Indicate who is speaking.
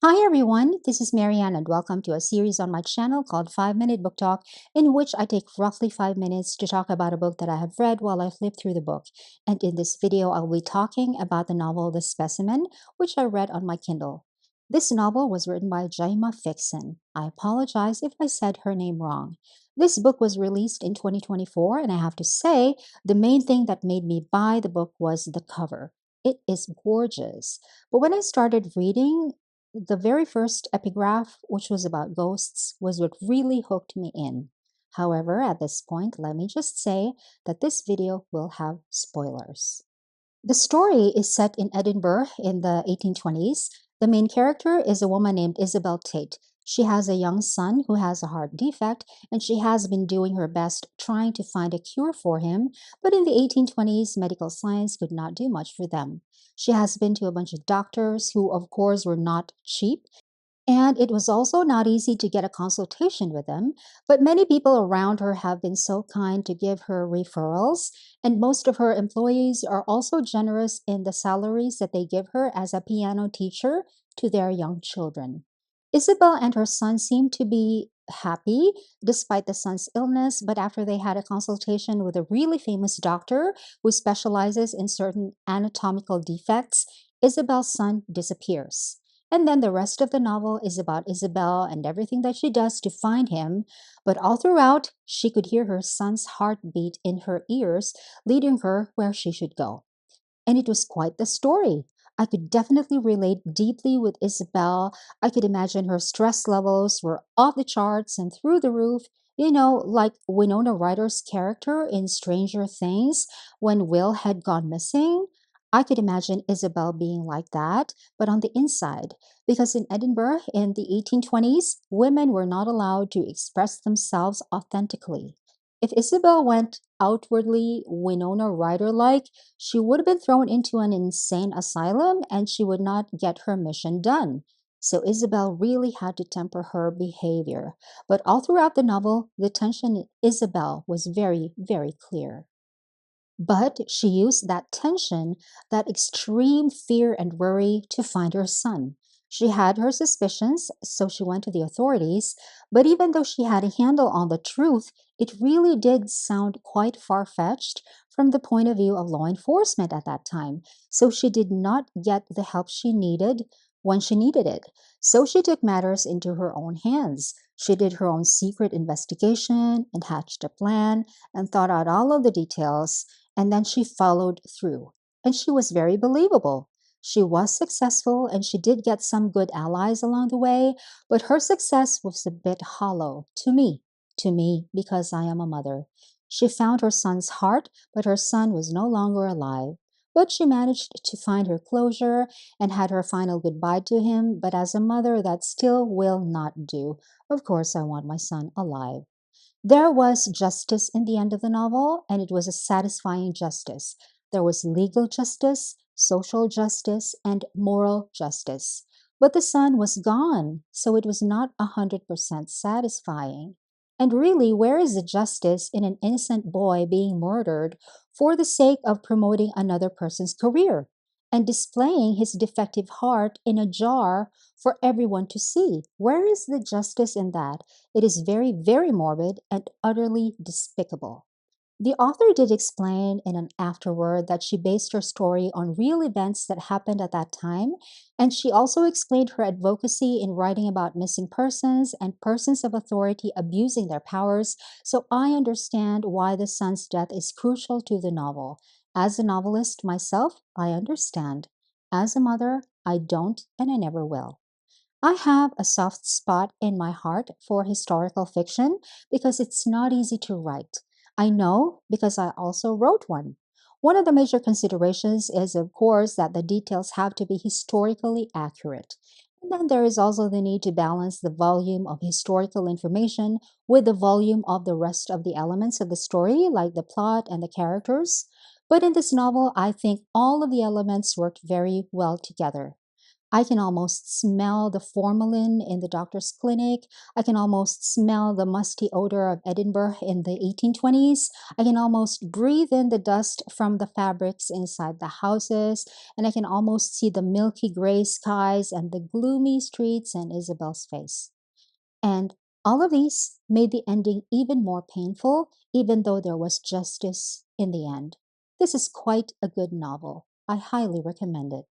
Speaker 1: Hi everyone, this is Marianne and welcome to a series on my channel called 5 Minute Book Talk, in which I take roughly 5 minutes to talk about a book that I have read while I flip through the book. And in this video, I'll be talking about the novel The Specimen, which I read on my Kindle. This novel was written by Jaima Fixsen. I apologize if I said her name wrong. This book was released in 2024, and I have to say, the main thing that made me buy the book was the cover. It is gorgeous. But when I started reading, the very first epigraph, which was about ghosts, was what really hooked me in. However, at this point, let me just say that this video will have spoilers. The story is set in Edinburgh in the 1820s. The main character is a woman named Isabel Tate. She has a young son who has a heart defect, and she has been doing her best trying to find a cure for him, but in the 1820s, medical science could not do much for them. She has been to a bunch of doctors who, of course, were not cheap, and it was also not easy to get a consultation with them, but many people around her have been so kind to give her referrals, and most of her employees are also generous in the salaries that they give her as a piano teacher to their young children. Isabel and her son seem to be happy despite the son's illness, but after they had a consultation with a really famous doctor who specializes in certain anatomical defects, Isabel's son disappears. And then the rest of the novel is about Isabel and everything that she does to find him. But all throughout, she could hear her son's heartbeat in her ears, leading her where she should go. And it was quite the story. I could definitely relate deeply with Isabel. I could imagine her stress levels were off the charts and through the roof, like Winona Ryder's character in Stranger Things when Will had gone missing. I could imagine Isabel being like that, but on the inside, because in Edinburgh in the 1820s, women were not allowed to express themselves authentically. If Isabel went outwardly Winona Ryder like, she would have been thrown into an insane asylum and she would not get her mission done. So Isabel really had to temper her behavior. But all throughout the novel, the tension in Isabel was very, very clear. But she used that tension, that extreme fear and worry to find her son. She had her suspicions, so she went to the authorities. But even though she had a handle on the truth, it really did sound quite far fetched from the point of view of law enforcement at that time. So she did not get the help she needed when she needed it. So she took matters into her own hands. She did her own secret investigation and hatched a plan and thought out all of the details, and then she followed through. And she was very believable. She was successful and she did get some good allies along the way, but her success was a bit hollow to me, because I am a mother. She found her son's heart, but her son was no longer alive. But she managed to find her closure and had her final goodbye to him, but as a mother, that still will not do. Of course, I want my son alive. There was justice in the end of the novel, and it was a satisfying justice. There was legal justice, social justice, and moral justice. But the son was gone, so it was not 100% satisfying. And really, where is the justice in an innocent boy being murdered for the sake of promoting another person's career and displaying his defective heart in a jar for everyone to see? Where is the justice in that? It is very, very morbid and utterly despicable. The author did explain in an afterword that she based her story on real events that happened at that time, and she also explained her advocacy in writing about missing persons and persons of authority abusing their powers, so I understand why the son's death is crucial to the novel. As a novelist myself, I understand. As a mother, I don't and I never will. I have a soft spot in my heart for historical fiction because it's not easy to write. I know because I also wrote one. One of the major considerations is, of course, that the details have to be historically accurate. And then there is also the need to balance the volume of historical information with the volume of the rest of the elements of the story, like the plot and the characters. But in this novel, I think all of the elements worked very well together. I can almost smell the formalin in the doctor's clinic. I can almost smell the musty odor of Edinburgh in the 1820s. I can almost breathe in the dust from the fabrics inside the houses. And I can almost see the milky gray skies and the gloomy streets and Isabel's face. And all of these made the ending even more painful, even though there was justice in the end. This is quite a good novel. I highly recommend it.